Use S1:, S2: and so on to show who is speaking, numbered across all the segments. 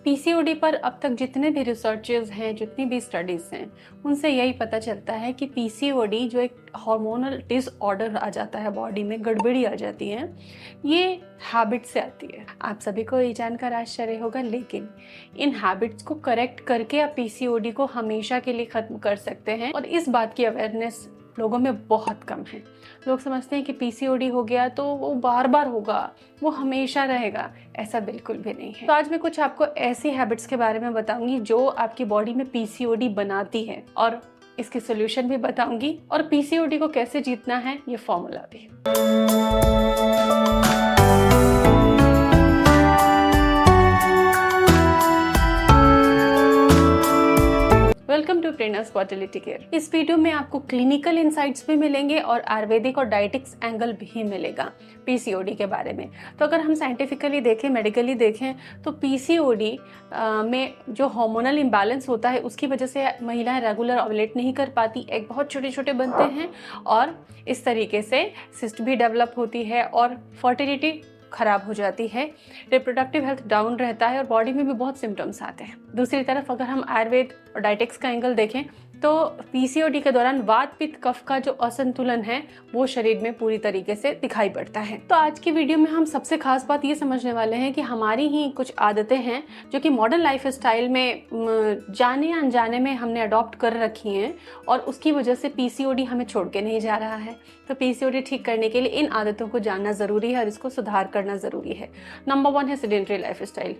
S1: PCOD पर अब तक जितने भी रिसर्चेस हैं, जितनी भी स्टडीज हैं, उनसे यही पता चलता है कि पीसीओडी जो एक हार्मोनल डिसऑर्डर आ जाता है, बॉडी में गड़बड़ी आ जाती है, ये हैबिट से आती है। आप सभी को ये जानकर आश्चर्य होगा, लेकिन इन हैबिट्स को करेक्ट करके आप पीसीओडी को हमेशा के लिए खत्म कर सकते हैं। और इस बात की अवेयरनेस लोगों में बहुत कम है। लोग समझते हैं कि पीसीओडी हो गया तो वो बार बार होगा, वो हमेशा रहेगा। ऐसा बिल्कुल भी नहीं है। तो आज मैं कुछ आपको ऐसी हैबिट्स के बारे में बताऊंगी जो आपकी बॉडी में पीसीओडी बनाती है, और इसके सोल्यूशन भी बताऊंगी, और पीसीओडी को कैसे जीतना है ये फॉर्मूला भी। Welcome to Prerna's fertility care. इस वीडियो में आपको क्लिनिकल इंसाइट्स भी मिलेंगे और आयुर्वेदिक और डाइटिक्स एंगल भी मिलेगा पीसीओडी के बारे में। तो अगर हम साइंटिफिकली देखें, मेडिकली देखें, तो पीसीओडी में जो हार्मोनल इम्बैलेंस होता है उसकी वजह से महिलाएं रेगुलर ओवुलेट नहीं कर पाती, एग बहुत छोटे छोटे बनते हैं और इस तरीके से सिस्ट भी डेवलप होती है और फर्टिलिटी खराब हो जाती है, रिप्रोडक्टिव हेल्थ डाउन रहता है और बॉडी में भी बहुत सिम्टम्स आते हैं। दूसरी तरफ अगर हम आयुर्वेद और डाइटिक्स का एंगल देखें तो पीसीओडी के दौरान वात पित्त कफ का जो असंतुलन है वो शरीर में पूरी तरीके से दिखाई पड़ता है। तो आज की वीडियो में हम सबसे खास बात ये समझने वाले हैं कि हमारी ही कुछ आदतें हैं जो कि मॉडर्न लाइफ स्टाइल में जाने या अनजाने में हमने अडॉप्ट कर रखी हैं और उसकी वजह से पीसीओडी हमें छोड़ के नहीं जा रहा है। तो पीसीओडी ठीक करने के लिए इन आदतों को जानना जरूरी है और इसको सुधार करना जरूरी है। नंबर 1 है सेडेंटरी लाइफ स्टाइल।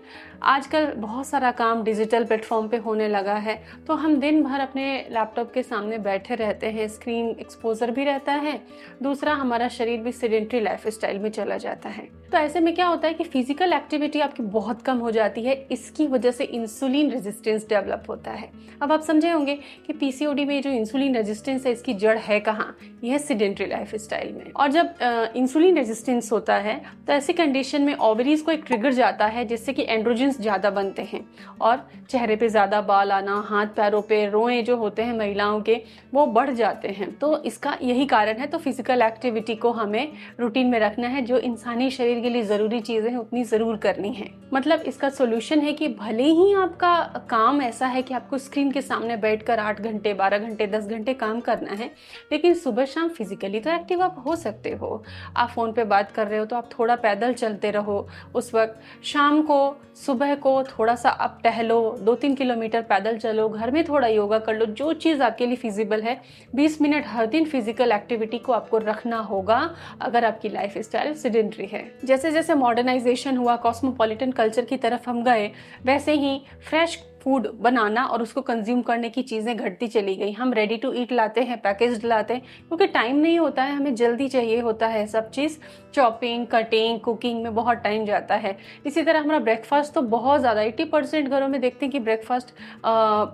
S1: आजकल बहुत सारा काम डिजिटल प्लेटफॉर्म पे होने लगा है, तो हम दिन भर अपने लैपटॉप के सामने बैठे रहते हैं, स्क्रीन एक्सपोजर भी रहता है, दूसरा हमारा शरीर भी सेडेंटरी लाइफ स्टाइल में चला जाता है। तो ऐसे में क्या होता है कि फिजिकल एक्टिविटी आपकी बहुत कम हो जाती है, इसकी वजह से इंसुलिन रेजिस्टेंस डेवलप होता है। अब आप समझे होंगे कि पीसीओडी में जो इंसुलिन रेजिस्टेंस है इसकी जड़ है कहाँ, यह सेडेंटरी लाइफ स्टाइल में। और जब इंसुलिन रेजिस्टेंस होता है तो ऐसी कंडीशन में ओवरीज को एक ट्रिगर जाता है जिससे कि एंड्रोजेंस ज्यादा बनते हैं और चेहरे पे ज्यादा बाल आना, हाथ पैरों पे रोए जो होते हैं महिलाओं के वो बढ़ जाते हैं। तो इसका यही कारण है। तो फिजिकल एक्टिविटी को हमें रूटीन में रखना है, जो इंसानी शरीर के लिए जरूरी चीजें हैं उतनी जरूर करनी है। मतलब इसका सोल्यूशन है कि भले ही आपका काम ऐसा है कि आपको स्क्रीन के सामने बैठकर 8 घंटे 12 घंटे 10 घंटे काम करना है, लेकिन सुबह शाम फिजिकली तो एक्टिव आप हो सकते हो। आप फोन पे बात कर रहे हो तो आप थोड़ा पैदल चलते रहो उस वक्त, शाम को सुबह को थोड़ा सा आप टहलो, 2-3 किलोमीटर पैदल चलो, घर में थोड़ा योगा कर लो, जो चीज़ आपके लिए फिजिबल है। 20 मिनट हर दिन फिजिकल एक्टिविटी को आपको रखना होगा अगर आपकी लाइफ स्टाइल सेडेंटरी है। जैसे जैसे मॉडर्नाइजेशन हुआ, कॉस्मोपॉलिटन कल्चर की तरफ हम गए, वैसे ही फ्रेश फूड बनाना और उसको कंज्यूम करने की चीज़ें घटती चली गई। हम रेडी टू ईट लाते हैं, पैकेज्ड लाते हैं, क्योंकि टाइम नहीं होता है, हमें जल्दी चाहिए होता है सब चीज़। चॉपिंग, कटिंग, कुकिंग में बहुत टाइम जाता है। इसी तरह हमारा ब्रेकफास्ट तो बहुत ज़्यादा 80% घरों में देखते हैं कि ब्रेकफास्ट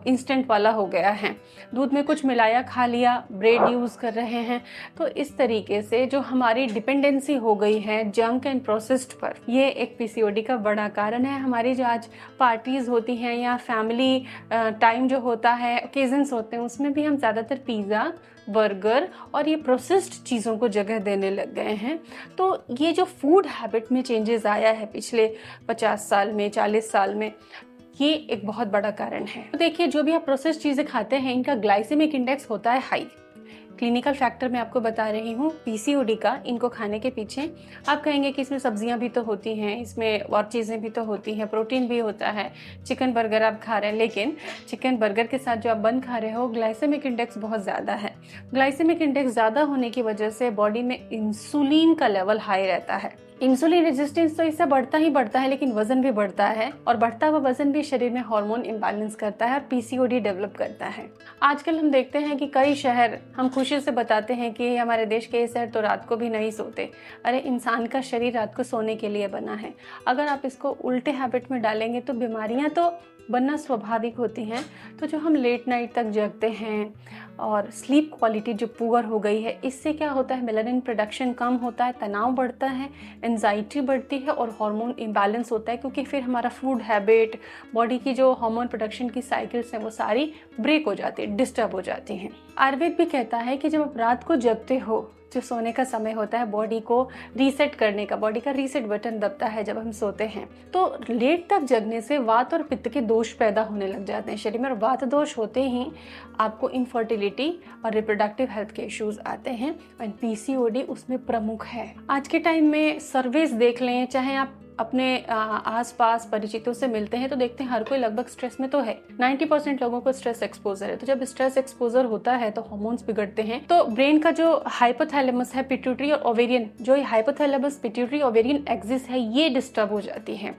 S1: इंस्टेंट वाला हो गया है, दूध में कुछ मिलाया खा लिया, ब्रेड यूज़ कर रहे हैं। तो इस तरीके से जो हमारी डिपेंडेंसी हो गई है जंक एंड प्रोसेस्ड पर, ये एक पीसीओडी का बड़ा कारण है। हमारी जो आज पार्टीज़ होती हैं या फैमिली टाइम जो होता है, ओकेजन्स होते हैं, उसमें भी हम ज़्यादातर पिज़्ज़ा, बर्गर और ये प्रोसेस्ड चीज़ों को जगह देने लग गए हैं। तो ये जो फूड हैबिट में चेंजेस आया है पिछले 50 साल में, 40 साल में, ये एक बहुत बड़ा कारण है। तो देखिए, जो भी आप प्रोसेस्ड चीज़ें खाते हैं इनका ग्लाइसेमिक इंडेक्स होता है हाई। क्लिनिकल फैक्टर मैं आपको बता रही हूँ पीसीओडी का। इनको खाने के पीछे आप कहेंगे कि इसमें सब्जियां भी तो होती हैं, इसमें और चीज़ें भी तो होती हैं, प्रोटीन भी होता है, चिकन बर्गर आप खा रहे हैं, लेकिन चिकन बर्गर के साथ जो आप बन खा रहे हो, ग्लाइसेमिक इंडेक्स बहुत ज़्यादा है। ग्लाइसेमिक इंडेक्स ज़्यादा होने की वजह से बॉडी में इंसुलिन का लेवल हाई रहता है। इंसुलिन रेजिस्टेंस तो इससे बढ़ता ही बढ़ता है, लेकिन वजन भी बढ़ता है और बढ़ता हुआ वजन भी शरीर में हार्मोन इम्बैलेंस करता है और पीसीओडी डेवलप करता है। आजकल हम देखते हैं कि कई शहर, हम खुशी से बताते हैं कि हमारे देश के ये शहर तो रात को भी नहीं सोते। अरे, इंसान का शरीर रात को सोने के लिए बना है। अगर आप इसको उल्टे हैबिट में डालेंगे तो बीमारियां तो बनना स्वाभाविक होती हैं। तो जो हम लेट नाइट तक जगते हैं और स्लीप क्वालिटी जो पुअर हो गई है, इससे क्या होता है, मेलानिन प्रोडक्शन कम होता है, तनाव बढ़ता है, एंजाइटी बढ़ती है और हार्मोन इम्बैलेंस होता है, क्योंकि फिर हमारा फूड हैबिट, बॉडी की जो हार्मोन प्रोडक्शन की साइकिल्स हैं वो सारी ब्रेक हो जाती है, डिस्टर्ब हो जाती हैं। आयुर्वेद भी कहता है कि जब आप रात को जगते हो जो सोने का समय होता है बॉडी को रीसेट करने का, बॉडी का रीसेट बटन दबता है जब हम सोते हैं। तो लेट तक जगने से वात और पित्त के दोष पैदा होने लग जाते हैं शरीर में, और वात दोष होते ही आपको इनफर्टिलिटी और रिप्रोडक्टिव हेल्थ के इश्यूज आते हैं, और पीसीओडी उसमें प्रमुख है। आज के टाइम में सर्वेस देख लें, चाहे आप अपने आसपास परिचितों से मिलते हैं तो देखते हैं हर कोई लगभग स्ट्रेस में तो है। 90% लोगों को स्ट्रेस एक्सपोजर है। तो जब स्ट्रेस एक्सपोजर होता है तो हार्मोन्स बिगड़ते हैं। तो ब्रेन का जो हाइपोथैलेमस है, पिट्यूटरी और ओवेरियन, जो ये हाइपोथैलेमस, पिट्यूटरी, ओवेरियन एक्सिस है, ये डिस्टर्ब हो जाती है।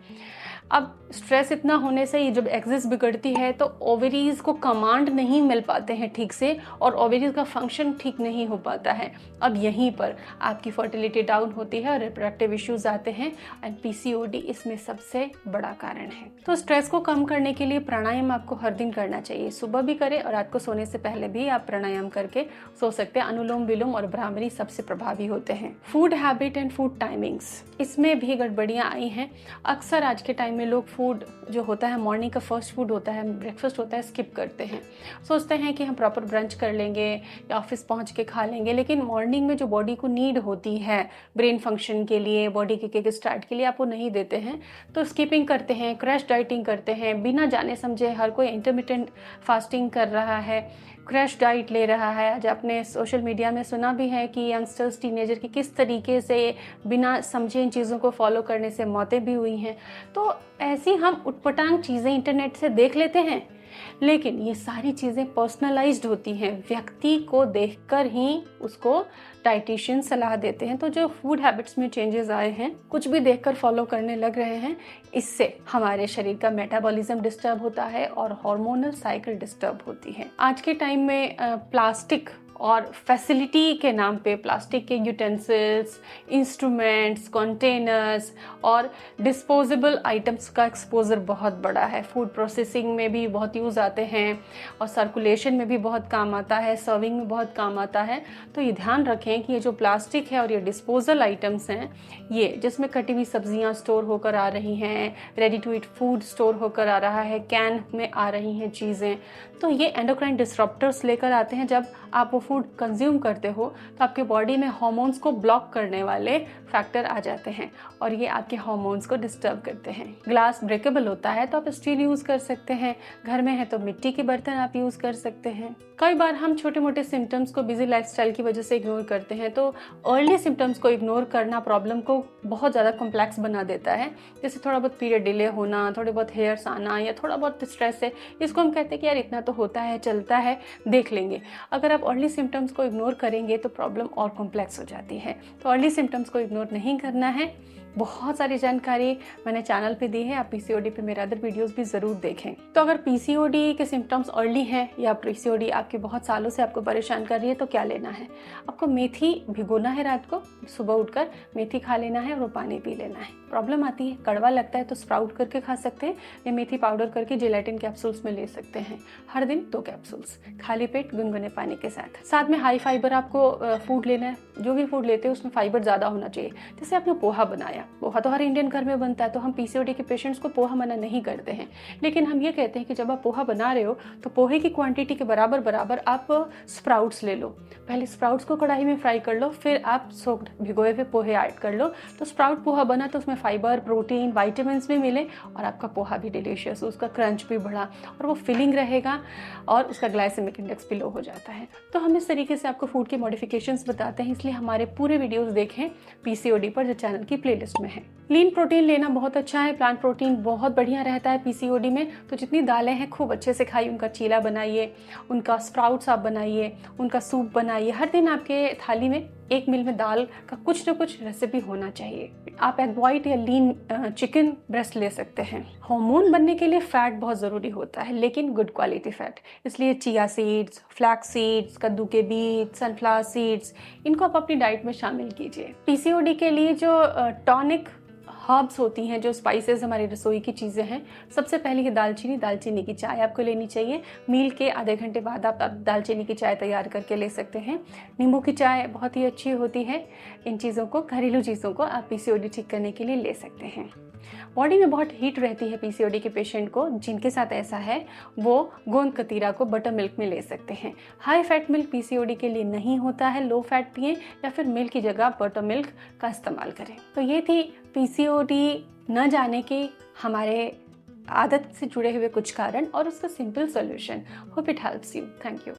S1: अब स्ट्रेस इतना होने से ये जब एक्सिस बिगड़ती है तो ओवरीज को कमांड नहीं मिल पाते हैं ठीक से, और ओवरीज का फंक्शन ठीक नहीं हो पाता है। अब यहीं पर आपकी फर्टिलिटी डाउन होती है और रिप्रोडक्टिव इश्यूज आते हैं, एंड पीसीओडी इसमें सबसे बड़ा कारण है। तो स्ट्रेस को कम करने के लिए प्राणायाम आपको हर दिन करना चाहिए। सुबह भी करें और रात को सोने से पहले भी आप प्राणायाम करके सो सकते हैं। अनुलोम विलोम और भ्रामरी सबसे प्रभावी होते हैं। Food habit and food timings, इसमें भी गड़बड़ियाँ आई हैं। अक्सर आज के टाइम में लोग फूड जो होता है, मॉर्निंग का फर्स्ट फूड होता है, ब्रेकफास्ट होता है, स्किप करते हैं। सोचते हैं कि हम प्रॉपर ब्रंच कर लेंगे या ऑफिस पहुंच के खा लेंगे, लेकिन मॉर्निंग में जो बॉडी को नीड होती है ब्रेन फंक्शन के लिए, बॉडी के किक स्टार्ट के लिए, आप वो नहीं देते हैं। तो स्किपिंग करते हैं, क्रैश डाइटिंग करते हैं, बिना जाने समझे हर कोई इंटरमिटेंट फास्टिंग कर रहा है, क्रैश डाइट ले रहा है। आज आपने सोशल मीडिया में सुना भी है कि यंगस्टर्स, टीनेजर की किस तरीके से बिना समझे इन चीज़ों को फॉलो करने से मौतें भी हुई हैं। तो ऐसी हम उटपटांग चीज़ें इंटरनेट से देख लेते हैं, लेकिन ये सारी चीज़ें पर्सनलाइज्ड होती हैं। व्यक्ति को देखकर ही उसको डाइटिशियन सलाह देते हैं। तो जो फूड हैबिट्स में चेंजेस आए हैं, कुछ भी देखकर फॉलो करने लग रहे हैं, इससे हमारे शरीर का मेटाबॉलिज्म डिस्टर्ब होता है और हार्मोनल साइकिल डिस्टर्ब होती है। आज के टाइम में प्लास्टिक और फैसिलिटी के नाम पे प्लास्टिक के यूटेंसिल्स, इंस्ट्रूमेंट्स, कंटेनर्स और डिस्पोजेबल आइटम्स का एक्सपोजर बहुत बड़ा है। फूड प्रोसेसिंग में भी बहुत यूज़ आते हैं और सर्कुलेशन में भी बहुत काम आता है, सर्विंग में बहुत काम आता है। तो ये ध्यान रखें कि ये जो प्लास्टिक है और ये डिस्पोजल आइटम्स हैं, ये जिसमें कटी हुई सब्जियां स्टोर होकर आ रही हैं, ready to eat food store होकर आ रहा है, कैन में आ रही हैं चीज़ें, तो ये एंडोक्राइन डिसरप्टर्स लेकर आते हैं। जब आप वो फूड कंज्यूम करते हो तो आपके बॉडी में हार्मोन्स को ब्लॉक करने वाले फैक्टर आ जाते हैं और ये आपके हार्मोन्स को डिस्टर्ब करते हैं। ग्लास ब्रेकेबल होता है तो आप स्टील यूज़ कर सकते हैं, घर में है तो मिट्टी के बर्तन आप यूज़ कर सकते हैं। कई बार हम छोटे मोटे सिम्टम्स को बिजी लाइफस्टाइल की वजह से इग्नोर करते हैं, तो अर्ली सिम्टम्स को इग्नोर करना प्रॉब्लम को बहुत ज़्यादा कॉम्प्लेक्स बना देता है। जैसे थोड़ा बहुत पीरियड डिले होना, थोड़े बहुत हेयर्स आना या थोड़ा बहुत स्ट्रेस है, इसको हम कहते हैं कि यार इतना तो होता है, चलता है, देख लेंगे। अगर आप अर्ली सिम्टम्स को इग्नोर करेंगे तो प्रॉब्लम और कॉम्प्लेक्स हो जाती है। तो अर्ली सिम्टम्स को इग्नोर नहीं करना है। बहुत सारी जानकारी मैंने चैनल पे दी है, आप पीसीओडी पे मेरे अदर वीडियोस भी ज़रूर देखें। तो अगर पीसीओडी के सिम्टम्स अर्ली हैं या पीसीओडी आपके बहुत सालों से आपको परेशान कर रही है तो क्या लेना है? आपको मेथी भिगोना है, रात को सुबह उठकर मेथी खा लेना है और वो पानी पी लेना है। प्रॉब्लम आती है, कड़वा लगता है तो स्प्राउट करके खा सकते हैं या मेथी पाउडर करके जेलेटिन कैप्सूल्स में ले सकते हैं। हर दिन 2 कैप्सूल्स खाली पेट गुनगुने पानी के साथ। साथ में हाई फाइबर आपको फूड लेना है। जो भी फूड लेते हैं उसमें फाइबर ज़्यादा होना चाहिए। जैसे आपने पोहा बनाया, पोहा तो हर इंडियन घर में बनता है, तो हम पीसीओडी के पेशेंट्स को पोहा मना नहीं करते हैं, लेकिन हम ये कहते हैं कि जब आप पोहा बना रहे हो तो पोहे की क्वांटिटी के बराबर आप स्प्राउट्स ले लो। पहले स्प्राउट्स को कढ़ाई में फ्राई कर लो, फिर आप सोक्ड भिगोए हुए पोहे ऐड कर लो। तो स्प्राउट पोहा बना तो उसमें फाइबर, प्रोटीन, विटामिन भी मिले और आपका पोहा भी डिलीशियस, उसका क्रंच भी बढ़ा और वो फिलिंग रहेगा और उसका ग्लाइसेमिक इंडेक्स भी लो हो जाता है। तो हम इस तरीके से आपको फूड के मॉडिफिकेशंस बताते हैं, इसलिए हमारे पूरे वीडियोस देखें पीसीओडी पर, जो चैनल की प्लेलिस्ट में है। लीन प्रोटीन लेना बहुत अच्छा है, प्लांट प्रोटीन बहुत बढ़िया रहता है पीसीओडी में। तो जितनी दालें हैं खूब अच्छे से खाइए, उनका चीला बनाइए, उनका स्प्राउट्स आप बनाइए, उनका सूप बनाइए। हर दिन आपके थाली में 1 मील में दाल का कुछ न कुछ रेसिपी होना चाहिए। आप एग व्हाइट या लीन चिकन ब्रेस्ट ले सकते हैं। हार्मोन बनने के लिए फैट बहुत ज़रूरी होता है, लेकिन गुड क्वालिटी फैट। इसलिए चिया सीड्स, फ्लैक्स सीड्स, कद्दू के बीज, सनफ्लावर सीड्स, इनको आप अपनी डाइट में शामिल कीजिए। पीसीओडी के लिए जो टॉनिक हर्ब्स होती हैं, जो स्पाइसेस हमारी रसोई की चीज़ें हैं। सबसे पहले ये दालचीनी की चाय आपको लेनी चाहिए। मील के आधे घंटे बाद आप दालचीनी की चाय तैयार करके ले सकते हैं। नींबू की चाय बहुत ही अच्छी होती है। इन चीज़ों को, घरेलू चीज़ों को आप पीसीओडी ठीक करने के लिए ले सकते हैं। बॉडी में बहुत हीट रहती है पीसीओडी के पेशेंट को, जिनके साथ ऐसा है वो गोंद कतीरा को बटर मिल्क में ले सकते हैं। हाई फैट मिल्क पीसीओडी के लिए नहीं होता है, लो फैट पिएं या फिर मिल्क की जगह बटर मिल्क का इस्तेमाल करें। तो ये थी पीसीओडी न जाने की हमारे आदत से जुड़े हुए कुछ कारण और उसका simple solution. Hope it helps you. Thank you.